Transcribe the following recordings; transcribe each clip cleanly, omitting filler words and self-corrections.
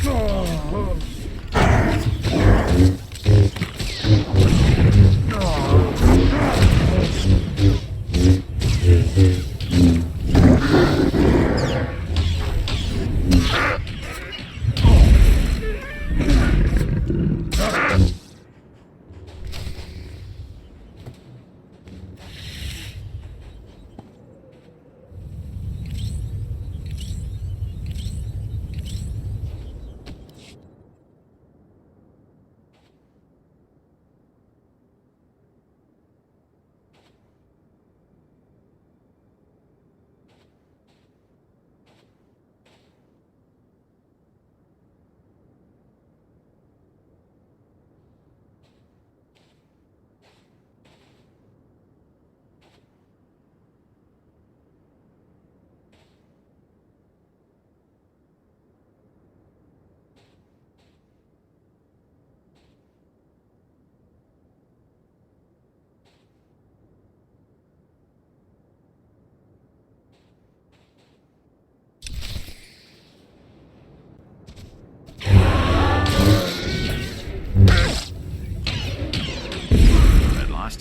You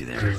there.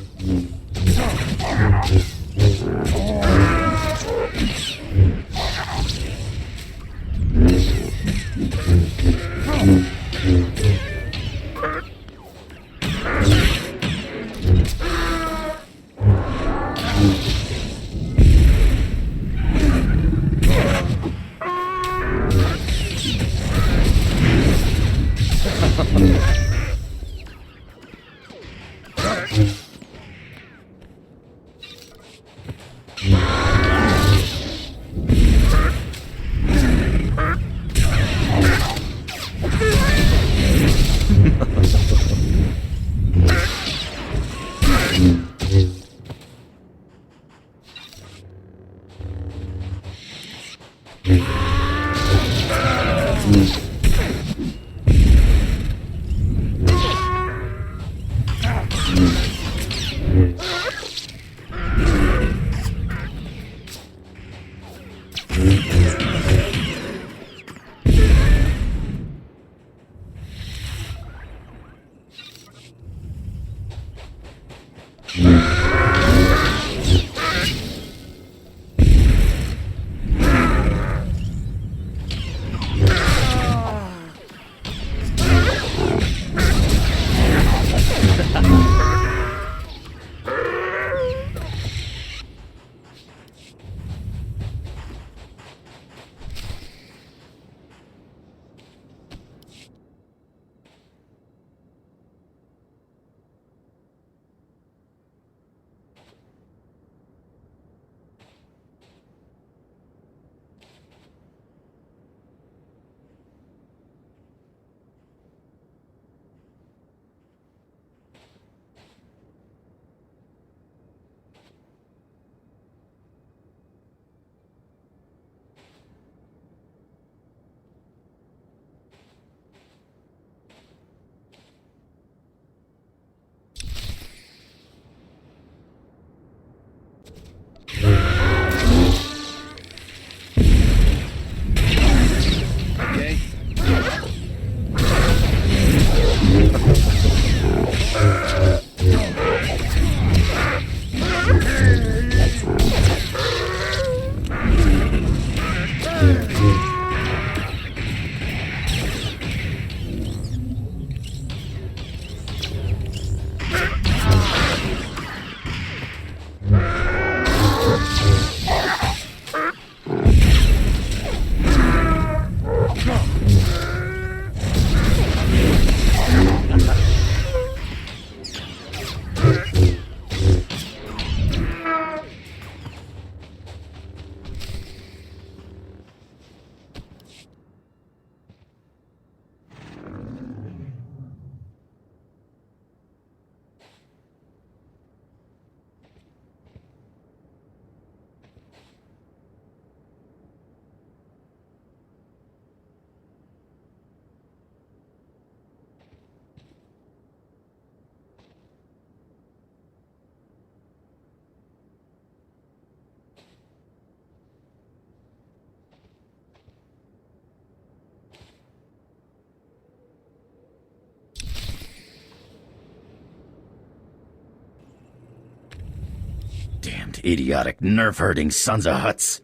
Damned idiotic nerf-herding sons of huts.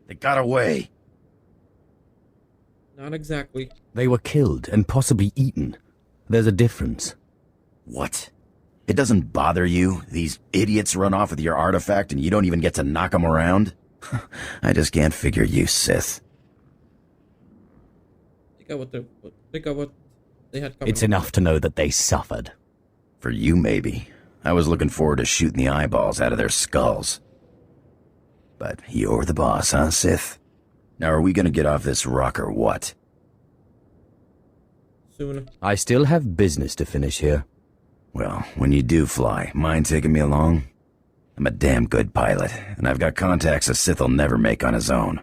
They got away. Not exactly. They were killed and possibly eaten. There's a difference. What? It doesn't bother you? These idiots run off with your artifact and you don't even get to knock them around? I just can't figure you, Sith. Think of what they had coming. It's enough to know that they suffered. For you, maybe. I was looking forward to shooting the eyeballs out of their skulls. But you're the boss, huh, Sith? Now are we gonna get off this rock or what? Soon. I still have business to finish here. Well, when you do fly, mind taking me along? I'm a damn good pilot, and I've got contacts a Sith will never make on his own.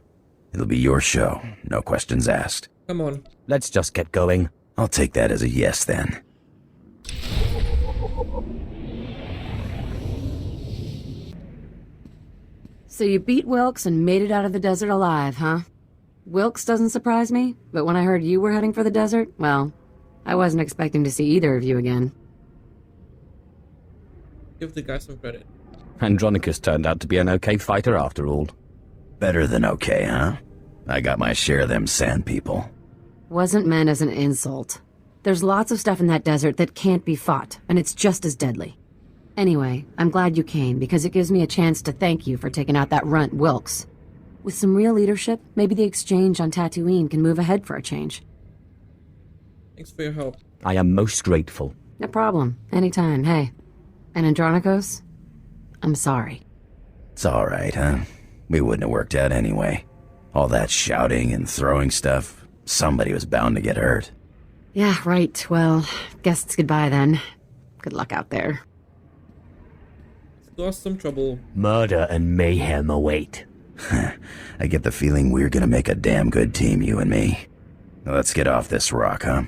It'll be your show, no questions asked. Come on. Let's just get going. I'll take that as a yes, then. So you beat Wilkes and made it out of the desert alive, huh? Wilkes doesn't surprise me, but when I heard you were heading for the desert, well, I wasn't expecting to see either of you again. Give the guy some credit. Andronicus turned out to be an okay fighter after all. Better than okay, huh? I got my share of them sand people. Wasn't meant as an insult. There's lots of stuff in that desert that can't be fought, and it's just as deadly. Anyway, I'm glad you came, because it gives me a chance to thank you for taking out that runt Wilkes. With some real leadership, maybe the exchange on Tatooine can move ahead for a change. Thanks for your help. I am most grateful. No problem. Anytime, hey. And Andronicos? I'm sorry. It's alright, huh? We wouldn't have worked out anyway. All that shouting and throwing stuff, somebody was bound to get hurt. Yeah, right. Well, guess it's goodbye then. Good luck out there. Lost some trouble. Murder and mayhem await. I get the feeling we're gonna make a damn good team, you and me. Now let's get off this rock, huh?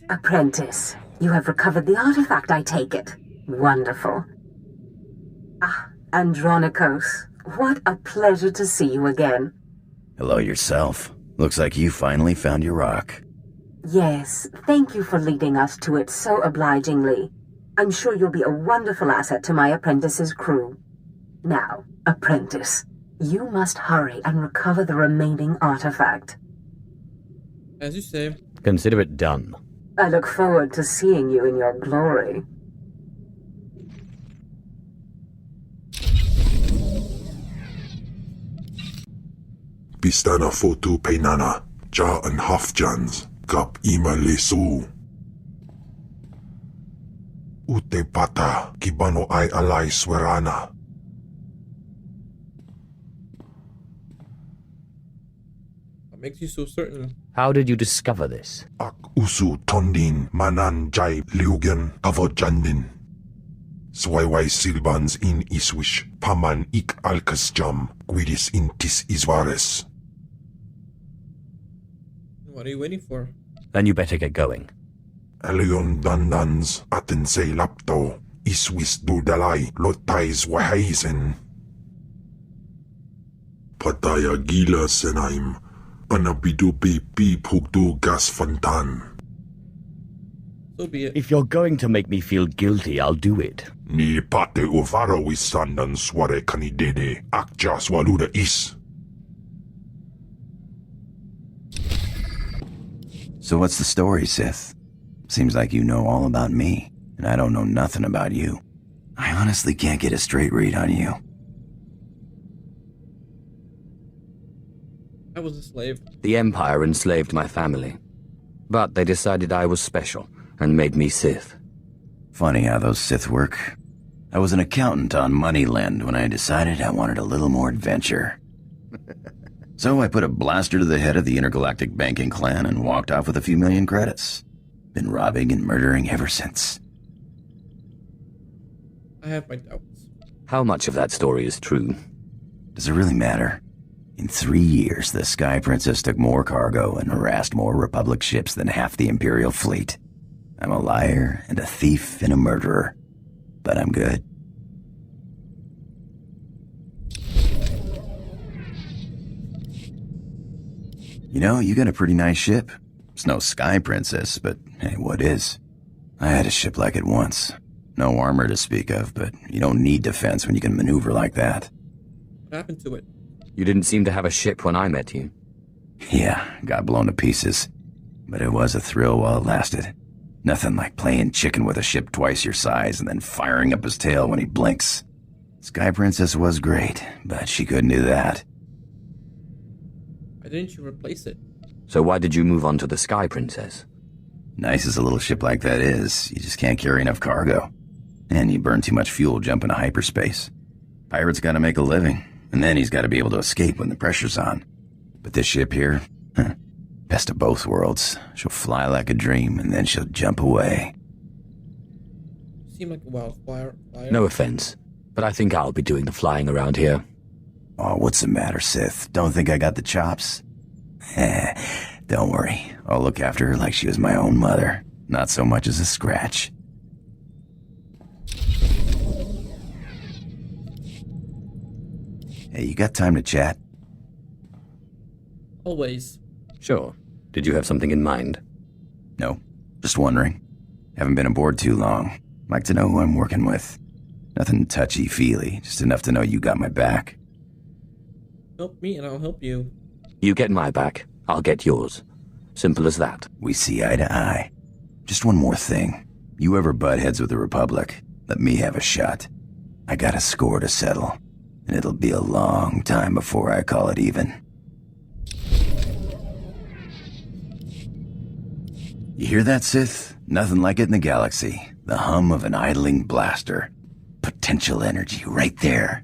Apprentice, you have recovered the artifact, I take it. Wonderful. Ah, Andronicos, what a pleasure to see you again. Hello yourself. Looks like you finally found your rock. Yes, thank you for leading us to it so obligingly. I'm sure you'll be a wonderful asset to my apprentice's crew. Now, Apprentice, you must hurry and recover the remaining artifact. As you say. Consider it done. I look forward to seeing you in your glory. Bistana fotu peinana, ja and hafjans, gap ima lesu. Ute pata, kibano ay alay swerana. What makes you so certain? How did you discover this? Ak usu tondin manan jay liugen avojandin. Swayway silbans in iswish, paman ik alkas jam, guidis intis isvares. What are you waiting for? Then you better get going. Elion dandans atense lapto, iswis dudalay lotais wahaisen. Pataya gila senaim, anabidu pi pugdu gas fantan. So be it. If you're going to make me feel guilty, I'll do it. Ni pate uvara wisandan sware kanidede, akja swaluda is. So what's the story, Sith? Seems like you know all about me, and I don't know nothing about you. I honestly can't get a straight read on you. I was a slave. The Empire enslaved my family. But they decided I was special and made me Sith. Funny how those Sith work. I was an accountant on Moneyland when I decided I wanted a little more adventure. So I put a blaster to the head of the intergalactic banking clan and walked off with a few million credits. Been robbing and murdering ever since. I have my doubts. How much of that story is true? Does it really matter? In 3 years, the Sky Princess took more cargo and harassed more Republic ships than half the Imperial fleet. I'm a liar and a thief and a murderer, but I'm good. You know, you got a pretty nice ship. It's no Sky Princess, but hey, what is? I had a ship like it once. No armor to speak of, but you don't need defense when you can maneuver like that. What happened to it? You didn't seem to have a ship when I met you. Yeah, got blown to pieces. But it was a thrill while it lasted. Nothing like playing chicken with a ship twice your size and then firing up his tail when he blinks. Sky Princess was great, but she couldn't do that. Why didn't you replace it? So why did you move on to the Sky Princess? Nice as a little ship like that is, you just can't carry enough cargo. And you burn too much fuel jumping to hyperspace. Pirate's gotta make a living, and then he's gotta be able to escape when the pressure's on. But this ship here, best of both worlds. She'll fly like a dream, and then she'll jump away. You seem like a wildfire. No offense, but I think I'll be doing the flying around here. Oh, what's the matter, Sith? Don't think I got the chops? Don't worry. I'll look after her like she was my own mother. Not so much as a scratch. Hey, you got time to chat? Always. Sure. Did you have something in mind? No, just wondering. Haven't been aboard too long. Like to know who I'm working with. Nothing touchy-feely, just enough to know you got my back. Help me and I'll help you. You get my back, I'll get yours. Simple as that. We see eye to eye. Just one more thing. You ever butt heads with the Republic, let me have a shot. I got a score to settle, and it'll be a long time before I call it even. You hear that, Sith? Nothing like it in the galaxy. The hum of an idling blaster. Potential energy right there.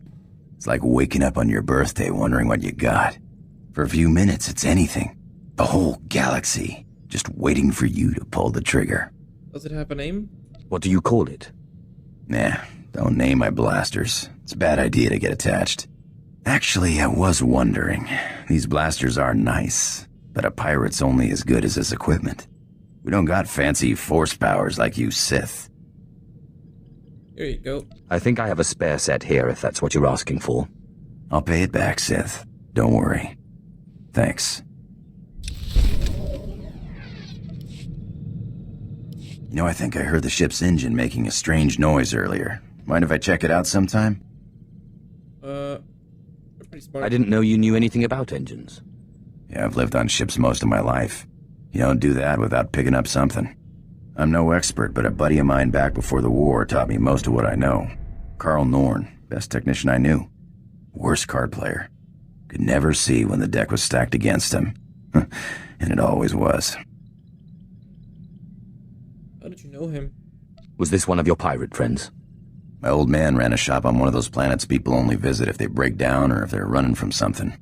It's like waking up on your birthday wondering what you got. For a few minutes, it's anything. The whole galaxy, just waiting for you to pull the trigger. Does it have a name? What do you call it? Nah, don't name my blasters. It's a bad idea to get attached. Actually, I was wondering. These blasters are nice, but a pirate's only as good as his equipment. We don't got fancy force powers like you Sith. Here you go. I think I have a spare set here if that's what you're asking for. I'll pay it back, Sith. Don't worry. Thanks. You know, I think I heard the ship's engine making a strange noise earlier. Mind if I check it out sometime? You're pretty smart. I didn't know you knew anything about engines. Yeah, I've lived on ships most of my life. You don't do that without picking up something. I'm no expert, but a buddy of mine back before the war taught me most of what I know. Carl Norn, best technician I knew. Worst card player. Could never see when the deck was stacked against him. And it always was. How did you know him? Was this one of your pirate friends? My old man ran a shop on one of those planets people only visit if they break down or if they're running from something.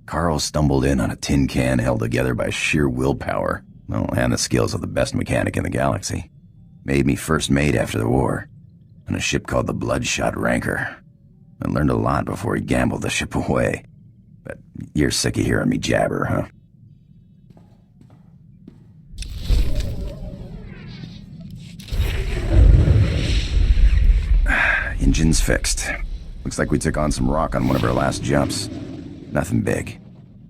Carl stumbled in on a tin can held together by sheer willpower. Well, and the skills of the best mechanic in the galaxy. Made me first mate after the war, on a ship called the Bloodshot Ranker. I learned a lot before he gambled the ship away. But you're sick of hearing me jabber, huh? Engine's fixed. Looks like we took on some rock on one of our last jumps. Nothing big.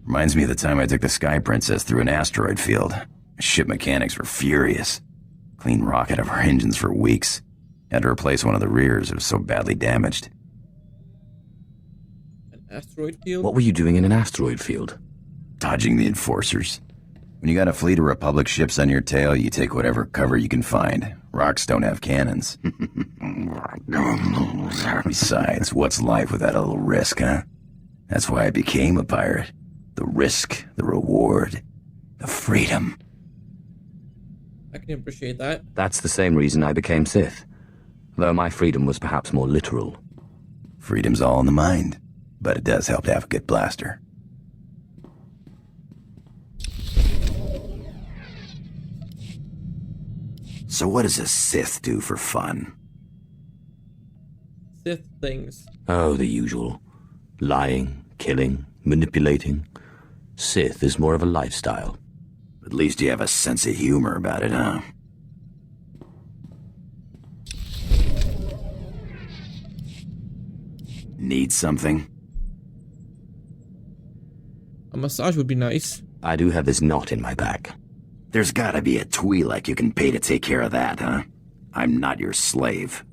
Reminds me of the time I took the Sky Princess through an asteroid field. Ship mechanics were furious. Clean rock out of our engines for weeks. Had to replace one of the rears, it was so badly damaged. An asteroid field? What were you doing in an asteroid field? Dodging the enforcers. When you got a fleet of Republic ships on your tail, you take whatever cover you can find. Rocks don't have cannons. Besides, what's life without a little risk, huh? That's why I became a pirate. The risk, the reward, the freedom. I can appreciate that. That's the same reason I became Sith. Though my freedom was perhaps more literal. Freedom's all in the mind, but it does help to have a good blaster. So what does a Sith do for fun? Sith things. Oh, the usual. Lying, killing, manipulating. Sith is more of a lifestyle. At least you have a sense of humor about it, huh? Need something? A massage would be nice. I do have this knot in my back. There's gotta be a Twi'lek you can pay to take care of that, huh? I'm not your slave.